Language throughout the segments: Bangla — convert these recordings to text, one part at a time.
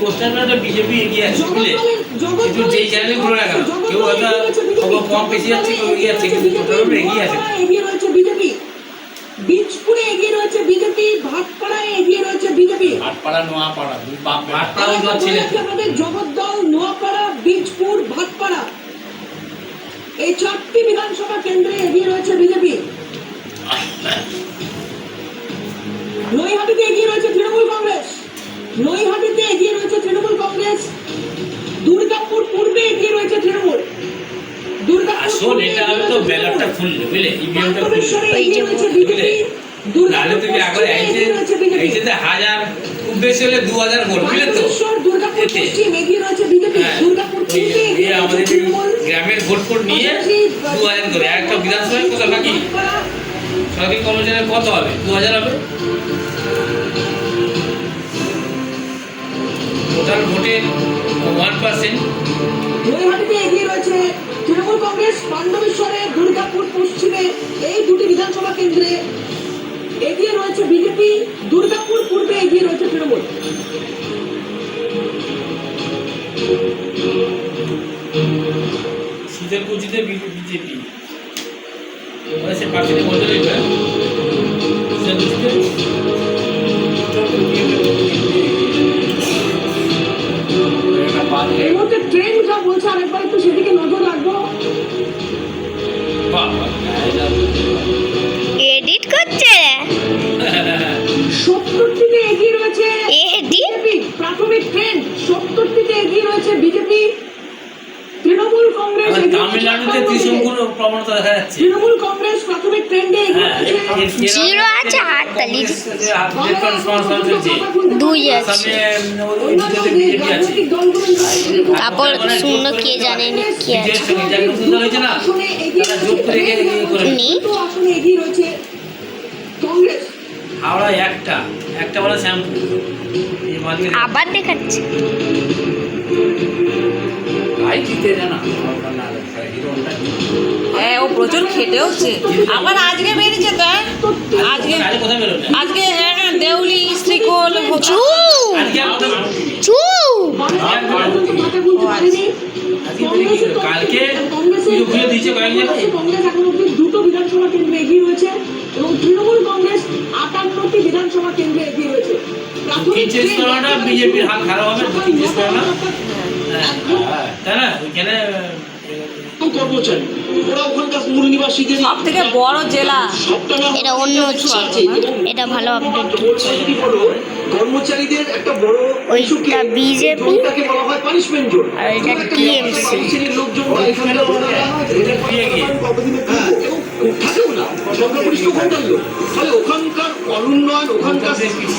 কোশ্চেনটা বিজেপি এগিয়ে আছে বুঝলে, কিন্তু যেই চ্যানেলে ঘুরে না কেন কেউ হয়তো খবর কম বেশি যাচ্ছে, কেউ এগিয়ে যাচ্ছে, কিন্তু টোটাল এগিয়ে আছে। এগিয়ে রয়েছে বিজেপি, বীজপুরে এগিয়ে রয়েছে বিজেপি, ভাটপাড়ায় এগিয়ে রয়েছে বিজেপি। ভাটপাড়া নোয়াপাড়া ভাটপাড়া ছেলে আমাদের জগদ্দল, নোয়াপাড়া, বীজপুর, ভাটপাড়া এই 4টি বিধানসভা কেন্দ্রে এগিয়ে রয়েছে বিজেপি। নৈহাটিতে এগিয়ে রয়েছে তৃণমূল কংগ্রেস, নৈহাটিতে এগিয়ে রয়েছে তৃণমূল কংগ্রেস। দুর্গাপুর পূর্বে এগিয়ে রয়েছে তৃণমূল। আসল এটা হবে তো ব্যালটটা খুললে বুঝলে, ইভিএমটা খুললে নাহলে তুমি আগে এইটাতে 1000 খুব বেশি হলে 2000 ভোট বুঝলে তো। আমাদের গ্রামের ভোট ফোট নিয়ে 2000 করে একটা বিধানসভায় কত বাকি সরকারি কর্মচারীর কত হবে, 2000 হবে টোটাল ভোটের 1%। নৈহাটিতে এগিয়ে রয়েছে তৃণমূল কংগ্রেস, পাণ্ডবেশ্বরে, দুর্গাপুর পশ্চিমে এই দুটি বিধানসভা কেন্দ্রে এগিয়ে রয়েছে বিজেপি, দুর্গাপুর পূর্বে এগিয়ে রয়েছে তৃণমূল। শীতলকুচিতে বিজেপি সে পার্টিতে বলতে রইবে শীতলকুচিতে এই মুহূর্তে ট্রেন যা বলছে আরেকবার একটু সেদিকে নজর রাখবো। এডিট করছে 70টিতে এগিয়ে রয়েছে এডিট বিজেপি, প্রাথমিক ট্রেন 70টিতে এগিয়ে রয়েছে বিজেপি, তৃণমূল কংগ্রেস। তামিলনাড়ুতে ত্রিশঙ্কুর প্রবণতা দেখা যাচ্ছে। তৃণমূল কংগ্রেস প্রাথমিক ট্রেন্ডে এগিয়ে রয়েছে। জিরো আছে হাততালি 2 আছে, তারপর শূন্য কে জানেন কি আছে নি। হাওড়া একটা বলে শ্যাম্পু আবার দেখাচ্ছে হ্যাঁ, ও প্রচুর খেটেওছে। আবার আজকে বেরিয়েছে তো, আজকে হ্যাঁ দেউলি, শ্রীকোল, চু চু কালকে দিয়েছে কয়েক জায়গায়। কংগ্রেস এখন অব্দি 2টো বিধানসভা কেন্দ্রে এগিয়ে রয়েছে এবং তৃণমূল কংগ্রেস 58টি বিধানসভা কেন্দ্রে এগিয়ে রয়েছে। বিজেপির হাল খারাপ হবে, তাই না? ওইখানে কর্মচারী ওরা ওখানকার মূল নিবাসীদের সব থেকে বড় জেলা। এটা অন্য হচ্ছে, এটা ভালো আপডেট। কর্মচারীদের একটা বড় ওইটা বিজেপি বলা হয় পানিশমেন্ট জোন, আর এটা টিএমসি। লোকজন এখানে থাকেও না, সংখ্যাগরিষ্ঠ ভোটার লোক। ফলে ওখানকার অনুন্নয়ন, ওখানকার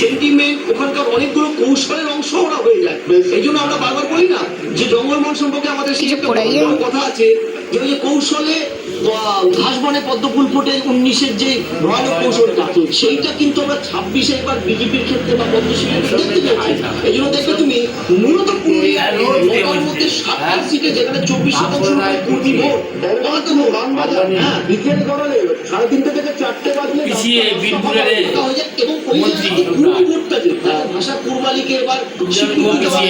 সেন্টিমেন্ট, ওখানকার অনেকগুলো কৌশলের অংশ ওরা হয়ে যায়। এই জন্য আমরা বারবার বলি না যে জঙ্গলমহল সম্পর্কে আমাদের সেই একটা কথা আছে যে ওই যে কৌশলে ঘাস বনে পদ্মফুল ফোটে 19-এর যে ভয়ানক কৌশলটা, সেইটা কিন্তু আমরা 26-এ এবার বিজেপির ক্ষেত্রে বা পদ্মশীলের দেখতে পাচ্ছি। এই জন্য দেখবে তুমি মূলত পুরুলিয়ার মধ্যে 7টা সিটে যেখানে 24% কুর্মি ভোট, হ্যাঁ বিকেল গড়ালে 3:30 থেকে 4টে বাজলে পিছিয়ে বীরপুরের এবং ওই কুর্মি ভোটটা যে ভাষা পূর্বালিকে এবার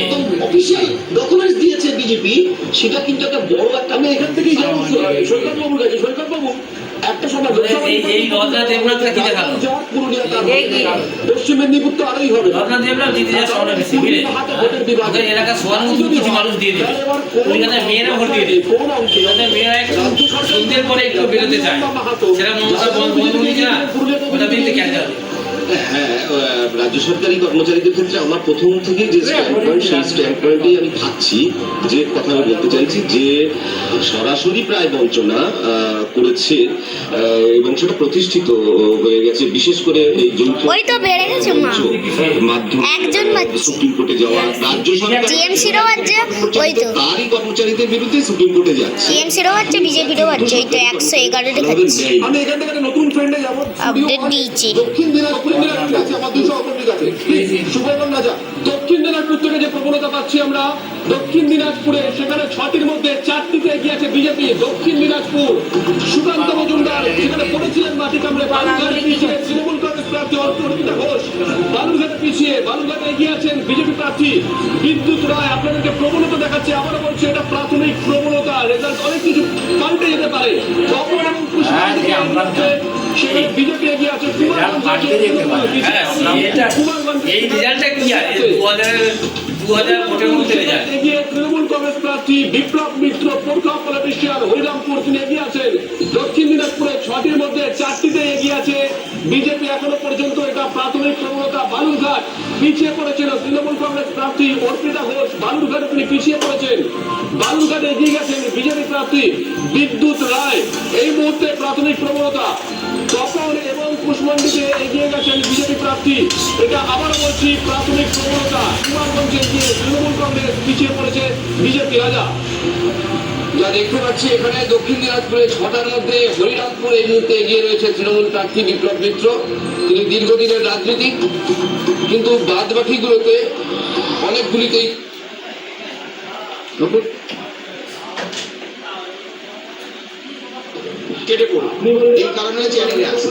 একদম অফিসিয়াল ডকুমেন্টস দিয়েছে বিজেপি, সেটা কিন্তু একটা বড় একটা। আমি এখান থেকেই যাবো সৈকতবাবুর কাছে। সৈকতবাবু, একটা সময় এই রত্না দেবনাথটা কি দেখালো? পশ্চিম মেদিনীপুর তো আরোই হবে। রত্না দেবনাথ দিতে যাওয়ার সময় বেশি বুঝলে, ওদের এলাকার সহানুভূতি কিছু মানুষ দিয়ে দেবে, ওইখানে মেয়েরা ভোট দিয়ে দেবে। ওখানে মেয়েরা একটু সন্ধ্যের পরে একটু বেরোতে চায়, সেটা মমতা বন্দ্যোপাধ্যায় না, ওটা দিতে ক্যান্সেল হবে। হ্যাঁ, রাজ্য সরকারি কর্মচারীদের ক্ষেত্রে আমার প্রথম থেকে যে স্ট্যান্ড পয়েন্ট, সেই স্ট্যান্ড পয়েন্টেই আমি থাকছি। যে কথা আমি বলতে চাইছি যে সরাসরি প্রায় বঞ্চনা করেছে এবং সেটা প্রতিষ্ঠিত হয়ে গেছে, বিশেষ করে এই ওই তো বেড়ে গেছে মাধ্যমে একজন সুপ্রিম কোর্টে যাওয়া রাজ্য সরকার টিএমসিরও বাচ্চা, ওই তো তারই কর্মচারীদের বিরুদ্ধে সুপ্রিম কোর্টে যাচ্ছে। টিএমসিরও বাচ্চা, বিজেপিরও বাচ্চা, ওই তো 111 দেখাচ্ছে। আমি এখান থেকে নতুন ফ্রেন্ডে যাবো, আপডেট দিয়েছি। দক্ষিণ দিনাজপুর আমার 200 অপরাধী আছে। শুভেন্দু রাজা দক্ষিণ দিনাজপুর থেকে যে প্রবণতা পাচ্ছি আমরা দক্ষিণ দিনাজপুরে, সেখানে 6টির মধ্যে 4টিতে এগিয়ে আছে বিজেপি। দক্ষিণ দিনাজপুর সুকান্ত মজুমদার সেখানে পড়েছিলেন মাটি কামড়ে, বালুরঘাটে পিছিয়ে তৃণমূল কংগ্রেস প্রার্থী অর্পিতা ঘোষ, বালুরঘাটে পিছিয়ে, বালুরঘাটে এগিয়ে আছেন বিজেপি প্রার্থী বিদ্যুৎ রায়। আপনাদেরকে প্রবণতা দেখাচ্ছে, আবারও বলছি এটা প্রাথমিক প্রবণতা, রেজাল্ট অনেক কিছু পাল্টে যেতে পারে। তপন এবং কুশমান্ডা সেখানে বিজেপি এগিয়ে আছে, কুমারগঞ্জে এই রেজাল্টটা কি আর 2000 ভোটের মধ্যে রেজাল্ট। এগিয়ে তৃণমূল কংগ্রেস প্রার্থী বিপ্লব মিত্র, প্রখা পলিটিশিয়ান, হরিরামপুর তিনি এগিয়ে আছেন। দক্ষিণ দিনাজপুরে 6টির মধ্যে 4টিতে এগিয়ে আছে বিজেপি এখনো পর্যন্ত, এটা প্রাথমিক প্রবণতা। বালুরঘাট পিছিয়ে পড়েছিল তৃণমূল কংগ্রেস প্রার্থী অর্পিতা ঘোষ, বালুরঘাটে তিনি পিছিয়ে পড়েছেন, বালুরঘাটে এগিয়ে গেছেন বিজেপি প্রার্থী বিদ্যুৎ রায়। এই মুহূর্তে প্রাথমিক প্রবণতা। তপন এবং কুশমান্ডিতে এগিয়ে গেছেন বিজেপি প্রার্থী, এটা আবার বলছি প্রাথমিক প্রবণতা। কুমারগঞ্জে এগিয়ে তৃণমূল কংগ্রেস, পিছিয়ে পড়েছে বিজেপি। রাজা যা দেখতে পাচ্ছি এখানে দক্ষিণ দিনাজপুরে 6টার মধ্যে হরিরামপুর এই মুহূর্তে এগিয়ে রয়েছে তৃণমূল প্রার্থী বিপ্লব মিত্র। তিনি দীর্ঘদিনের রাজনীতিক, কিন্তু বাদ বাকিগুলোতে অনেকগুলিতেই কেটে পড়ল, এই কারণে চ্যানেলে আছে।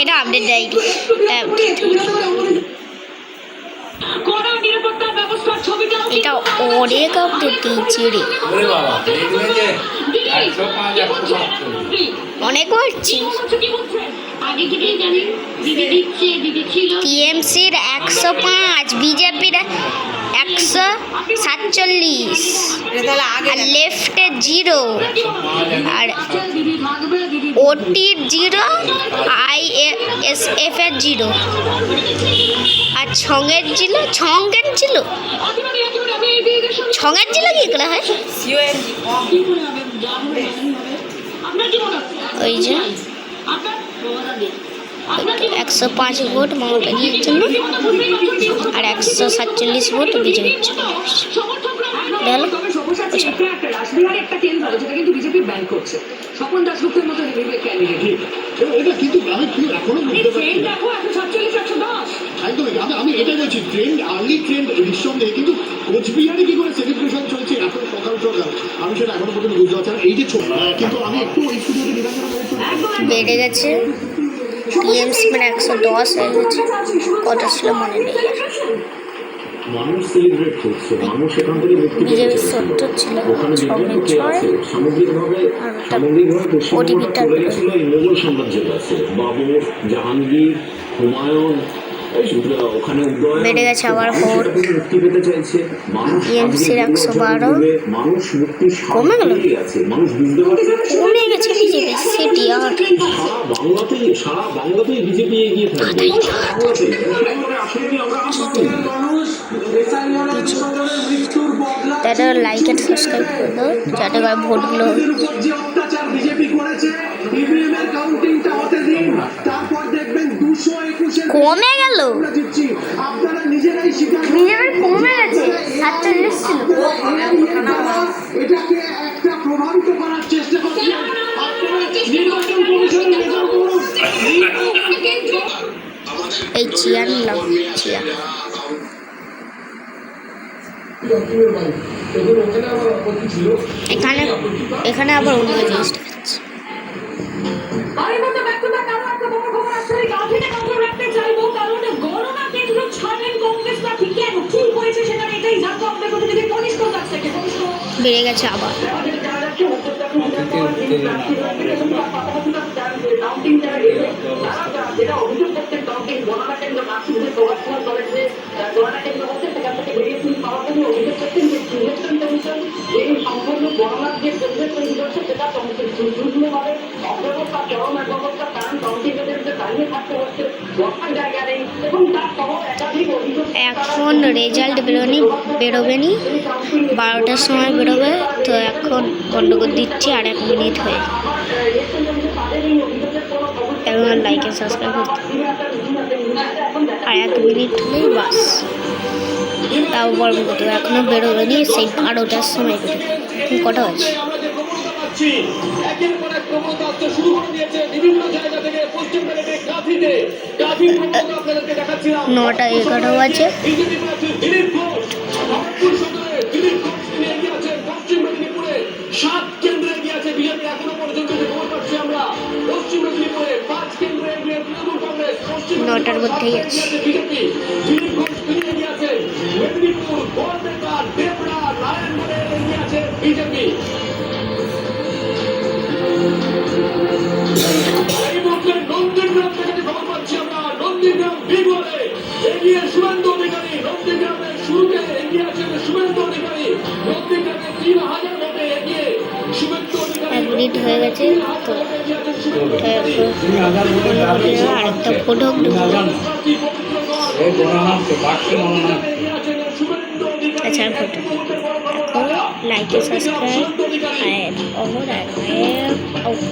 এটা আপডেট দেয় কড়া নিরাপত্তার ব্যবস্থার ছবিটা এটা অনেক আপডেট দিয়েছে রে, ওরে বাবা এইগুলো যে 105 অনেক করছি। আগে থেকেই জানি দিদি দিচ্ছে, দিদি ছিল টিএমসির 105, বিজেপির 147, তাহলে আগে আর লেফটের 0, আর দিদি থাকবে, দিদি ওটির 0, ISF এর 0, আর ছঙের ছিল ছঙের ছিল কি করে হয় সিওএনজি কম আপনার কি মনে হচ্ছে? ওই যে আপনার 105 ভোট মমতা জির জন্য আর 147 ভোট বিজেপির জন্য। গেল তবে সমস্যা আছে, এটা একটা রাসবিহারে একটা কেন্দ্র যেটা কিন্তু বিজেপি ব্যান করছে। স্বপন দাশগুপ্তের মতো ক্যান্ডিডেট, এটা কিন্তু আমি এখনো বুঝতে পারছি ট্রেন না। দেখো 147 110। একদমই, আমি এটাই বলছি, ট্রেন্ড আর্লি ট্রেন্ড নিঃসন্দেহে, কিন্তু কোচবিহারে কি করে সেলিব্রেশন চলছে এখন সকাল সকাল, আমি সেটা এখনো পর্যন্ত বুঝতে পারছি না। এই যে ছোট, কিন্তু আমি একটু ওই স্টুডিওতে বিধানসভা বেড়ে গেছে, টিএমসি মানে 110 হয়ে গেছে, কত ছিল মনে নেই। মানুষ সেলিব্রেট করছে, মানুষ এখান থেকে মুক্তি বিজেপি 70 ছিল, ওখানে 6 আছে। সামগ্রিকভাবে ওটিভিটা ছিল এই মোগল সাম্রাজ্যের কাছে, বাবর, জাহাঙ্গীর, হুমায়ুন, ওখানে বেড়ে গেছে আবার ভোট। মুক্তি পেতে চাইছে মানুষ। টিএমসির 112 মানুষ মুক্তি কমে গেল, আছে, মানুষ বুঝতে পারছে কমে গেছে বিজেপি সিটি। আর সারা বাংলাতেই বিজেপি এগিয়ে থাকবে। তারা লাইক আর সাবস্ক্রাইব করে দাও যাতে করে ভোটগুলো যে অত্যাচার বিজেপি করেছে, ইভিএম এর কাউন্টিংটা হতে দিন, তারপর দেখবেন 221 কমে গেল, জিতছি। আপনারা নিজেরাই স্বীকার বিজেপি কমে গেছে, 47 ছিল। এটাকে একটা প্রভাবিত করার চেষ্টা করছেন। আপনারা নির্বাচন কমিশনের মেজর করুন। এই চেয়ার নিলাম, চেয়ার এখানে আবার অন্য জিনিস দেখাচ্ছে। বাড়ির মধ্যে ব্যর্থতা কারণ একটা বড় খবর আসছে, গাঁথিতে নজর রাখতে চাইবো, কারণ গণনা কেন্দ্র ছাড়েন কংগ্রেস প্রার্থী কেন, কি হয়েছে সেখানে, এটাই জানবো আপনাদের প্রতিনিধি কনিষ্ঠ কাছ থেকে। কনিষ্ঠ বেড়ে গেছে আবার, যেটা অভিযোগ করছেন কাউন্টিং গণনা কেন্দ্র কাশ্মীরের প্রভাবশাল দলের যে গণনা কেন্দ্র হচ্ছে সেখান থেকে বেরিয়ে পাওয়ার জন্য অভিযোগ করছেন যে ইলেকশন কমিশন এই সম্পূর্ণ গণনার যে প্রক্রিয়া তৈরি করছে সেটা সম্পূর্ণভাবে অব্যবস্থা, চরম অব্যবস্থা, কারণ কাউন্টিং এজেন্টদের দাঁড়িয়ে থাকতে হচ্ছে, বসার জায়গা নেই এবং তার সহ একাধিক অভিযোগ। এখন রেজাল্ট বেরোবে নি, 12টার সময় বেরোবে, তো এখন গন্ডগোল দিচ্ছি আর 1 মিনিট হয়ে, এখন লাইক আর সাবস্ক্রাইব করতে আর 1 মিনিট হলেই বাস। তাও বলবো কত এখনো বেরোবে নি, সেই 12টার সময় বেরোবে। কটা আছে পাচ্ছি একের পর এক প্রবণতা আসতে শুরু করে দিয়েছে বিভিন্ন জায়গা থেকে। পশ্চিম ব্যারেটে কাঁথি প্রবণতা আপনাদেরকে দেখাচ্ছিলাম। 9:11 বাজে। বিজেপি প্রার্থী দিলীপ ঘোষ, খড়গপুর সদরে দিলীপ ঘোষ তিনি এগিয়ে আছেন। পশ্চিম মেদিনীপুরে 7 কেন্দ্রে এগিয়ে আছে বিজেপি এখনো পর্যন্ত, যে খবর পাচ্ছি আমরা। পশ্চিম মেদিনীপুরে 5 কেন্দ্রে এগিয়ে তৃণমূল কংগ্রেস। পশ্চিম 9টার মধ্যেই এগিয়ে আছে বিজেপি। দিলীপ ঘোষ তিনি এগিয়ে আছেন। মেদিনীপুর, বরপেটা, দেবরা, নারায়ণগড়ে এগিয়ে আছে বিজেপি। এই মুহূর্তে নন্দীগ্রাম থেকে যে খবর পাচ্ছি আমরা, নন্দীগ্রাম বিগড়ে এগিয়ে শুভেন্দু অধিকারী। নন্দীগ্রামের শুরুতে এগিয়ে আছেন শুভেন্দু অধিকারী। নন্দীগ্রামে 3000 ভোটে এগিয়ে শুভেন্দু অধিকারী। 1 মিনিট হয়ে গেছে, তো উঠে আরেকটা ফটো আচ্ছা ফটো এখন লাইক সাবস্ক্রাইব আর আউট।